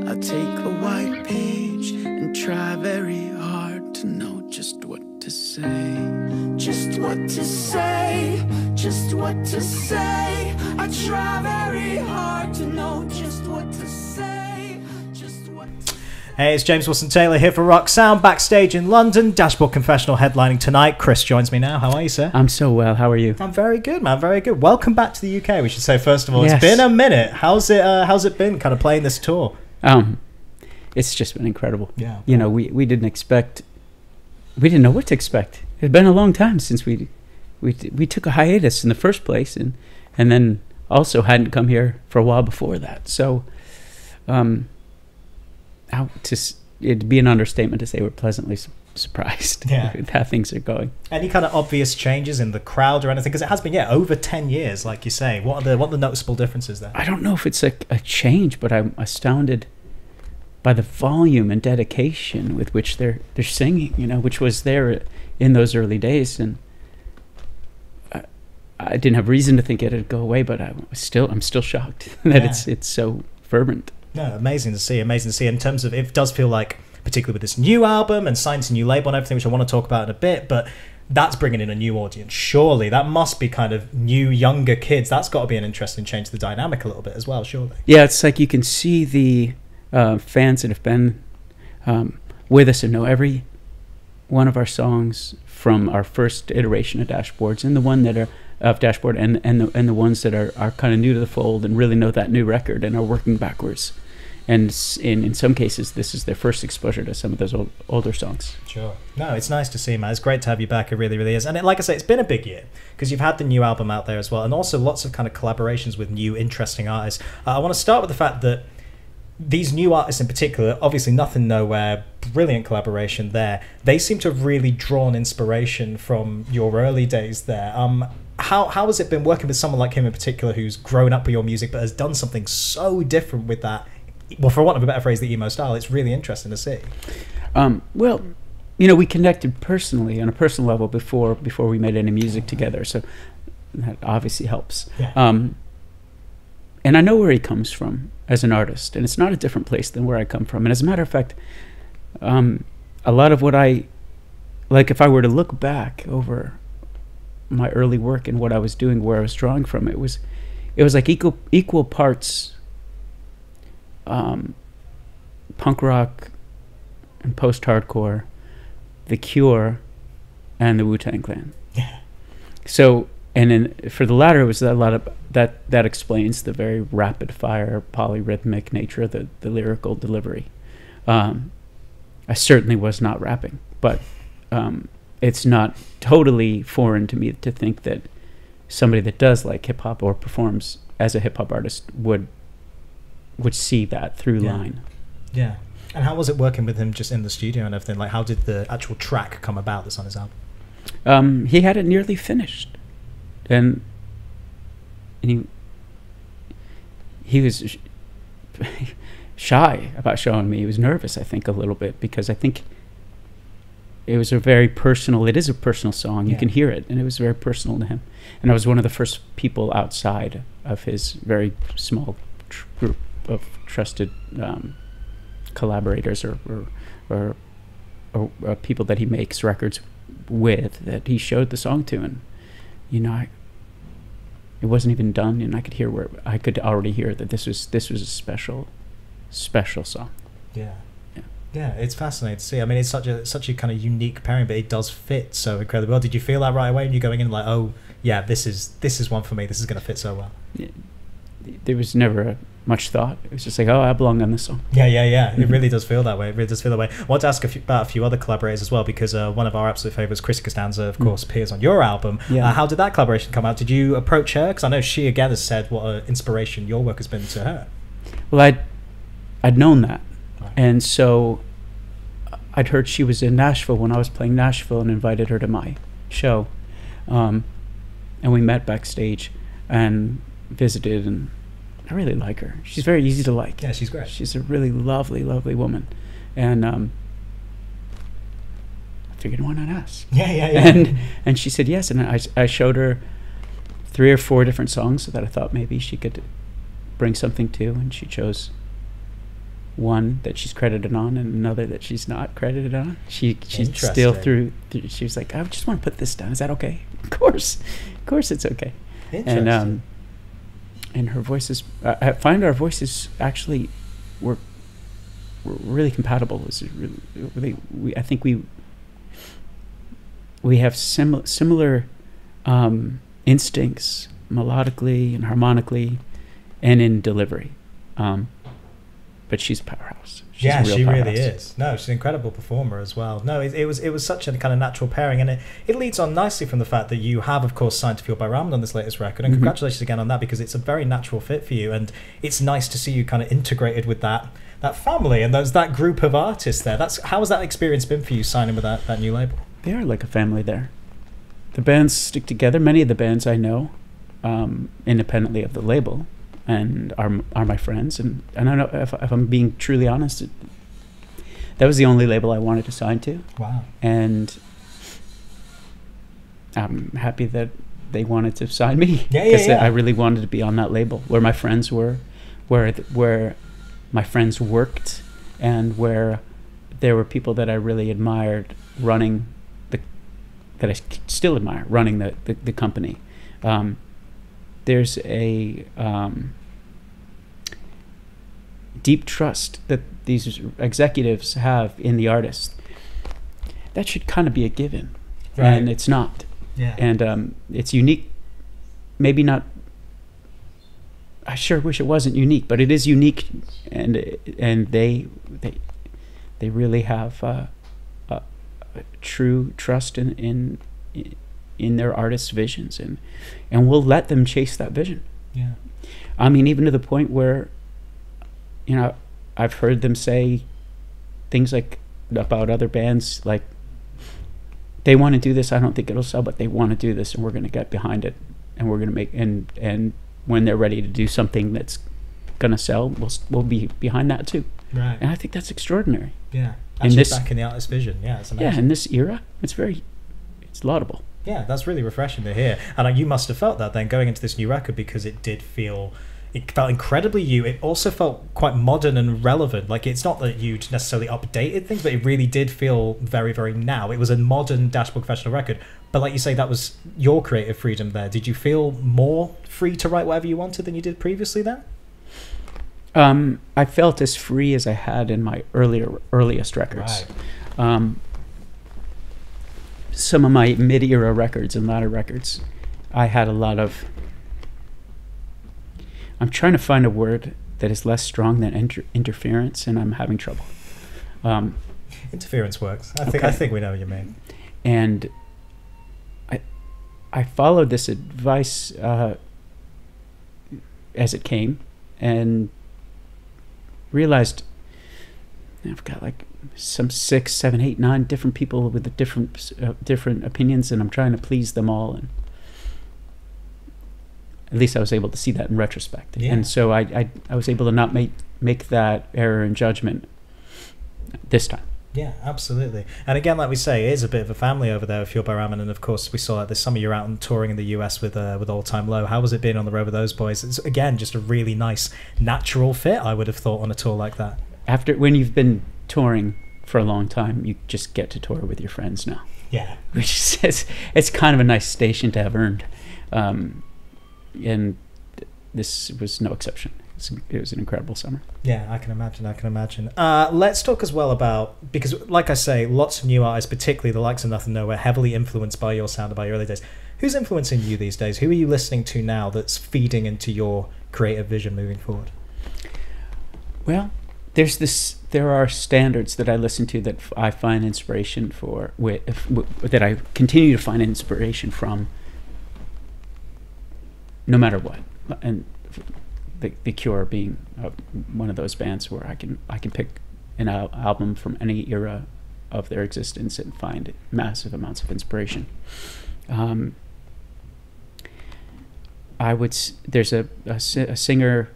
I take a white page and try very hard to know just what to say. Just what to say, just what to say. I try very hard to know just what to say. Just what to say. Hey, it's James Wilson-Taylor here for Rock Sound, backstage in London. Dashboard Confessional headlining tonight. Chris joins me now. How are you, sir? I'm so well. How are you? I'm very good, man. Very good. Welcome back to the UK, we should say, first of all. Yes. It's been a minute. How's it been kind of playing this tour? It's just been incredible. Yeah. You know, we didn't know what to expect. It's been a long time since we took a hiatus in the first place, and then also hadn't come here for a while before that. So, it'd be an understatement to say we're pleasantly surprised with how things are going. Any kind of obvious changes in the crowd or anything? Because it has been, over 10 years, like you say. What are the noticeable differences there? I don't know if it's a change, but I'm astounded by the volume and dedication with which they're singing, which was there in those early days. And I didn't have reason to think it'd go away, but I'm still shocked that it's so fervent. No, amazing to see. In terms of, it does feel like, particularly with this new album and signed to a new label and everything, which I want to talk about in a bit, but that's bringing in a new audience. Surely that must be kind of new, younger kids. That's got to be an interesting change to the dynamic a little bit as well, surely. Yeah, it's like you can see the fans that have been with us and know every one of our songs from our first iteration of Dashboards, and the one that are of Dashboard, and the ones that are kind of new to the fold and really know that new record and are working backwards. And in some cases, this is their first exposure to some of those older songs. Sure. No, it's nice to see, man. It's great to have you back. It really, really is. And like I say, it's been a big year because you've had the new album out there as well, and also lots of kind of collaborations with new, interesting artists. I want to start with the fact that these new artists in particular, obviously Nothing Nowhere, brilliant collaboration there. They seem to have really drawn inspiration from your early days there. How has it been working with someone like him in particular, who's grown up with your music but has done something so different with that? Well, for want of a better phrase, the emo style. It's really interesting to see. Well, we connected personally on a personal level before we made any music together, so that obviously helps. Yeah. And I know where he comes from as an artist, and it's not a different place than where I come from. And as a matter of fact, a lot of what I like, if I were to look back over my early work and what I was doing, where I was drawing from, it was like equal parts punk rock and post-hardcore, The Cure, and the Wu-Tang Clan. Yeah. So, and then for the latter, it was a lot of that explains the very rapid-fire, polyrhythmic nature of the lyrical delivery. I certainly was not rapping, but it's not totally foreign to me to think that somebody that does like hip-hop or performs as a hip-hop artist would see that through line. Yeah. And how was it working with him just in the studio and everything? Like, how did the actual track come about that's on his album? He had it nearly finished, and he was shy about showing me. He was nervous, I think, a little bit, because I think it was a personal song. You can hear it, and it was very personal to him. And I was one of the first people outside of his very small group of trusted collaborators or people that he makes records with, that he showed the song to, and it wasn't even done, and I could already hear that this was a special song. Yeah, it's fascinating to see. I mean, it's such a kind of unique pairing, but it does fit so incredibly well. Did you feel that right away when you're going in, like, oh yeah, this is one for me, this is going to fit so well? There was never much thought. It was just like, oh, I belong on this song. Yeah. It really does feel that way. I want to ask about a few other collaborators as well, because one of our absolute favorites, Chrissy Costanza, of course, appears on your album. How did that collaboration come out? Did you approach her? Because I know she again has said what an inspiration your work has been to her. Well, I'd known that. Right. And so I'd heard she was in Nashville when I was playing Nashville, and invited her to my show. And we met backstage and visited, and I really like her. She's very easy to like. Yeah, she's great. She's a really lovely, lovely woman. And I figured, why not ask? Yeah. And she said yes, and I showed her 3 or 4 different songs that I thought maybe she could bring something to, and she chose one that she's credited on and another that she's not credited on. She's still through. She was like, I just want to put this down. Is that okay? Of course it's okay. And her voices, I find our voices actually were really compatible. It was really, I think we have similar instincts melodically and harmonically and in delivery. But she's a powerhouse. She really is. No, she's an incredible performer as well. No, it was such a kind of natural pairing, and it leads on nicely from the fact that you have, of course, signed to Fueled by Ramen on this latest record, and congratulations again on that, because it's a very natural fit for you, and it's nice to see you kind of integrated with that family and that group of artists there. How has that experience been for you, signing with that new label? They are like a family there. The bands stick together. Many of the bands I know, independently of the label, and are my friends, and I know, if I'm being truly honest, that was the only label I wanted to sign to. Wow. And I'm happy that they wanted to sign me, because I really wanted to be on that label where my friends were, where my friends worked, and where there were people that I really admired running that I still admire running the company. There's a deep trust that these executives have in the artist. That should kind of be a given, right? And it's not. Yeah. And it's unique. Maybe not. I sure wish it wasn't unique, but it is unique, and they really have a true trust in their artists' visions, and we'll let them chase that vision. Yeah. I mean, even to the point where, I've heard them say things like about other bands, like, they want to do this, I don't think it'll sell, but they want to do this, and we're going to get behind it, and we're going to make, and when they're ready to do something that's going to sell, we'll be behind that too. Right. And I think that's extraordinary. Yeah. Actually back in the artist's vision. Yeah, it's amazing. Yeah, in this era, it's laudable. Yeah, that's really refreshing to hear. And you must have felt that then going into this new record, because it felt incredibly you. It also felt quite modern and relevant. Like, it's not that you'd necessarily updated things, but it really did feel very, very now. It was a modern Dashboard Confessional record. But like you say, that was your creative freedom there. Did you feel more free to write whatever you wanted than you did previously then? I felt as free as I had in my earliest records. Right. Some of my mid-era records and latter records, I had a lot of... I'm trying to find a word that is less strong than interference, and I'm having trouble. Interference works. I think we know what you mean. And I followed this advice as it came, and realized I've got like some 6, 7, 8, 9 different people with the different opinions, and I'm trying to please them all. And at least I was able to see that in retrospect. Yeah. And so I was able to not make that error in judgment this time. Yeah, absolutely. And again, like we say, it is a bit of a family over there with Fueled by Ramen, and of course we saw this summer you're out and touring in the US with All Time Low. How was it being on the road with those boys? It's again just a really nice natural fit, I would have thought, on a tour like that. When you've been touring for a long time, you just get to tour with your friends now. Yeah. Which is, it's kind of a nice station to have earned. And this was no exception. It was an incredible summer. Yeah, I can imagine. Let's talk as well about, because like I say, lots of new artists, particularly the likes of Nothing Nowhere, heavily influenced by your sound and by your early days. Who's influencing you these days? Who are you listening to now that's feeding into your creative vision moving forward? Well, there are standards that I listen to that I find inspiration for, that I continue to find inspiration from, no matter what. And the Cure being one of those bands where I can pick an album from any era of their existence and find massive amounts of inspiration. There's a singer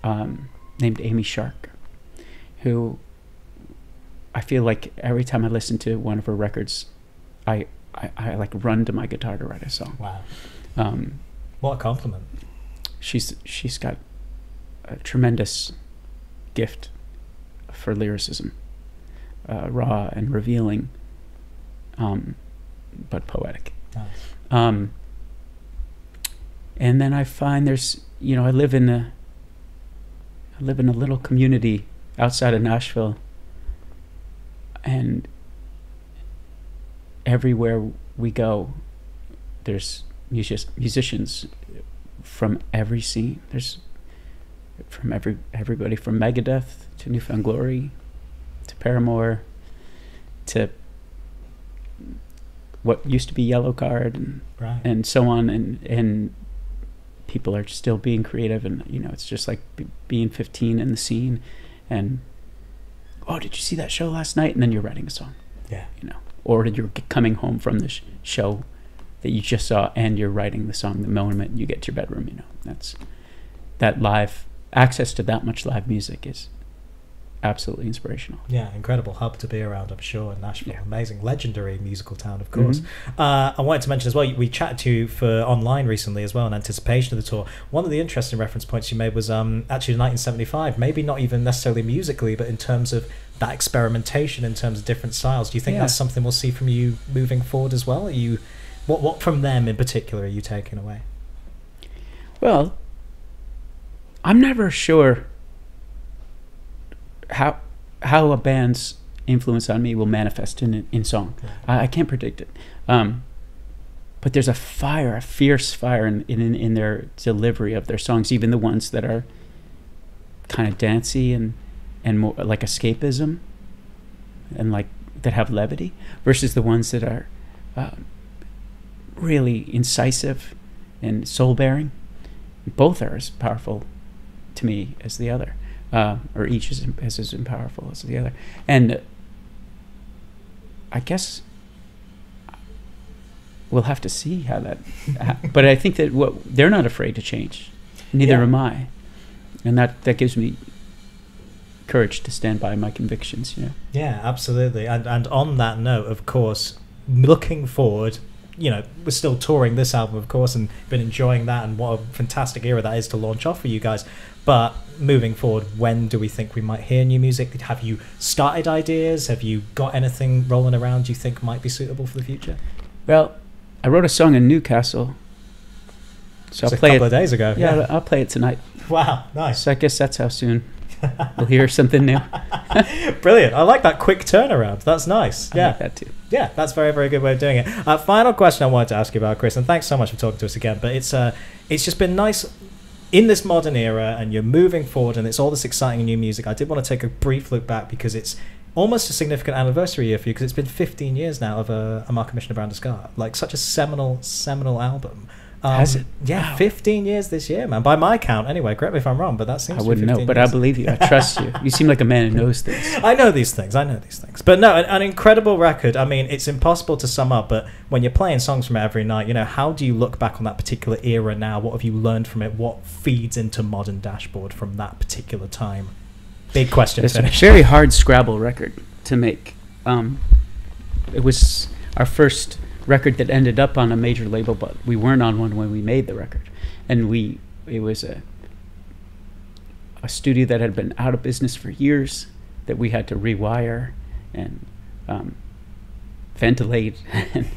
named Amy Shark, who I feel like every time I listen to one of her records, I like run to my guitar to write a song. Wow. What a compliment. She's got a tremendous gift for lyricism, raw and revealing, but poetic. Nice. And then I find there's, I live in a little community outside of Nashville, and everywhere we go, there's musicians from every scene. There's from everybody from Megadeth to New Found Glory to Paramore to what used to be Yellow Card and Right. and so on, and people are still being creative, and it's just like being 15 in the scene, and oh, did you see that show last night? And then you're writing a song, Yeah. or you're coming home from the show that you just saw, and you're writing the song the moment you get to your bedroom. That's that live access to that much live music is absolutely inspirational. Yeah, incredible hub to be around, I'm sure, in Nashville. Yeah. Amazing, legendary musical town, of course. I wanted to mention as well, we chatted to you for online recently as well in anticipation of the tour. One of the interesting reference points you made was actually 1975, maybe not even necessarily musically, but in terms of that experimentation, in terms of different styles. Do you think that's something we'll see from you moving forward as well? What from them in particular are you taking away? Well, I'm never sure how a band's influence on me will manifest in song. Yeah. I can't predict it. But there's a fierce fire in their delivery of their songs, even the ones that are kind of dancey and more like escapism and like that have levity, versus the ones that are really incisive and soul-bearing. Both are as powerful to me as the other. Or each is as powerful as the other. And I guess we'll have to see how that... but I think that they're not afraid to change. Neither am I. And that gives me courage to stand by my convictions, Yeah, absolutely. And on that note, of course, looking forward... we're still touring this album, of course, and been enjoying that, and what a fantastic era that is to launch off for you guys. But moving forward, when do we think we might hear new music? Have you started ideas? Have you got anything rolling around you think might be suitable for the future? Well, I wrote a song in Newcastle, so I'll play it a couple of days ago. Yeah, I'll play it tonight. Wow, nice. So I guess that's how soon we'll hear something new. Brilliant. I like that quick turnaround. That's nice. I like that too. Yeah, that's a very, very good way of doing it. Final question I wanted to ask you about, Chris, and thanks so much for talking to us again, but it's just been nice in this modern era, and you're moving forward, and it's all this exciting new music. I did want to take a brief look back, because it's almost a significant anniversary year for you, because it's been 15 years now of a Mark Commissioner Brown Scar, like such a seminal album. Has it? Yeah, Wow. 15 years this year, man. By my count, anyway. Correct me if I'm wrong, but that seems I to be wouldn't know, 15 but years. I believe you. I trust you. You seem like a man who knows things. I know these things. But no, an incredible record. I mean, it's impossible to sum up, but when you're playing songs from it every night, how do you look back on that particular era now? What have you learned from it? What feeds into Modern Dashboard from that particular time? Big question. It's a very hard Scrabble record to make. It was our first record that ended up on a major label, but we weren't on one when we made the record, and it was a studio that had been out of business for years, that we had to rewire and ventilate, and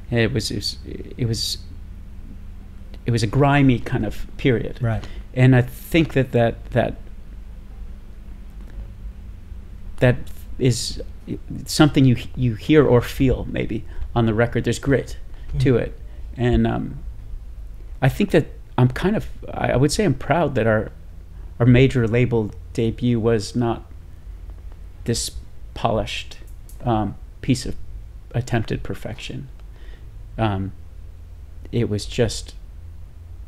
it was a grimy kind of period, Right. and I think that is something you hear or feel maybe on the record. There's grit to it, and I think that I would say I'm proud that our major label debut was not this polished piece of attempted perfection. It was just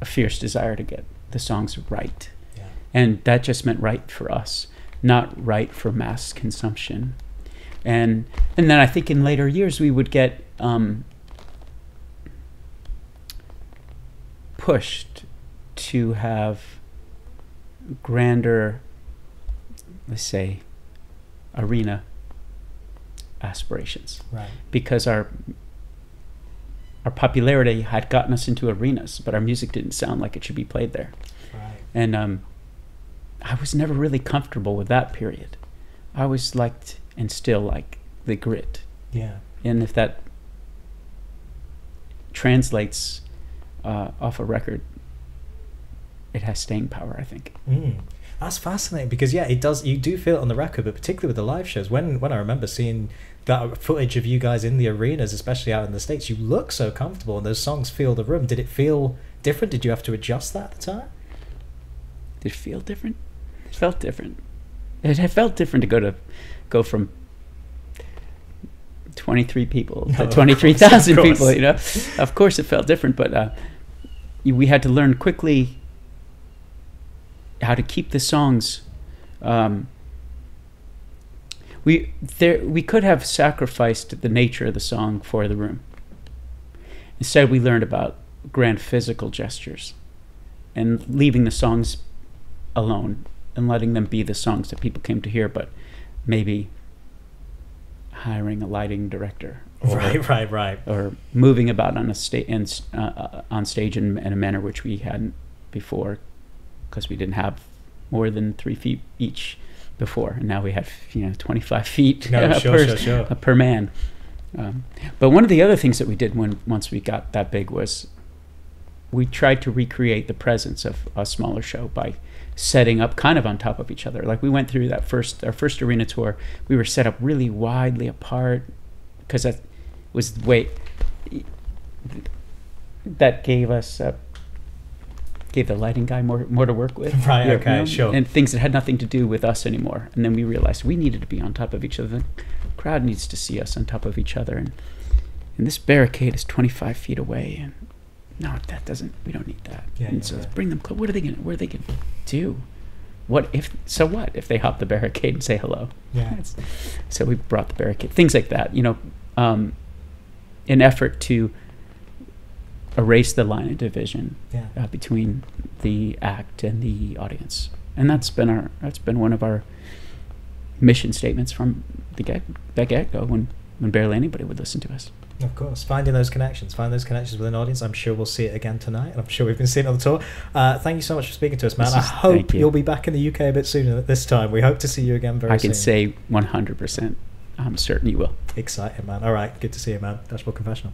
a fierce desire to get the songs right, and that just meant right for us, not right for mass consumption. And then I think in later years we would get pushed to have grander, let's say, arena aspirations, Right. because our popularity had gotten us into arenas, but our music didn't sound like it should be played there. Right. And I was never really comfortable with that period. I always liked and still like the grit. Yeah. And if that translates off a record, it has staying power, I think. That's fascinating because it does. You do feel it on the record, but particularly with the live shows. When I remember seeing that footage of you guys in the arenas, especially out in the States, you look so comfortable and those songs feel the room. Did it feel different? Did you have to adjust that at the time? Did it feel different? It felt different. It had felt different to go from 23 people to 23,000 people, you know. Of course it felt different, but we had to learn quickly how to keep the songs. We could have sacrificed the nature of the song for the room. Instead, we learned about grand physical gestures and leaving the songs alone and letting them be the songs that people came to hear, but maybe hiring a lighting director, or, right, or moving about on on stage in a manner which we hadn't before, because we didn't have more than 3 feet each before, and now we have 25 feet per man. But one of the other things that we did once we got that big was we tried to recreate the presence of a smaller show by setting up kind of on top of each other. Like we went through our first arena tour, we were set up really widely apart because that was the way that gave the lighting guy more to work with. Right, okay, sure. And things that had nothing to do with us anymore. And then we realized we needed to be on top of each other. The crowd needs to see us on top of each other. And this barricade is 25 feet away. And no, we don't need that. Let's bring them close. What are they going to do? What if they hop the barricade and say hello? Yeah. So we brought the barricade. Things like that, an effort to erase the line of division between the act and the audience, and that's been one of our mission statements from the get-go when barely anybody would listen to us. Of course, find those connections with an audience. I'm sure we'll see it again tonight, and I'm sure we've been seeing it on the tour. Thank you so much for speaking to us, man. I hope you'll be back in the UK a bit sooner this time. We hope to see you again very soon. I can say 100%. I'm certain you will. Exciting, man. All right, good to see you, man. Dashboard Confessional.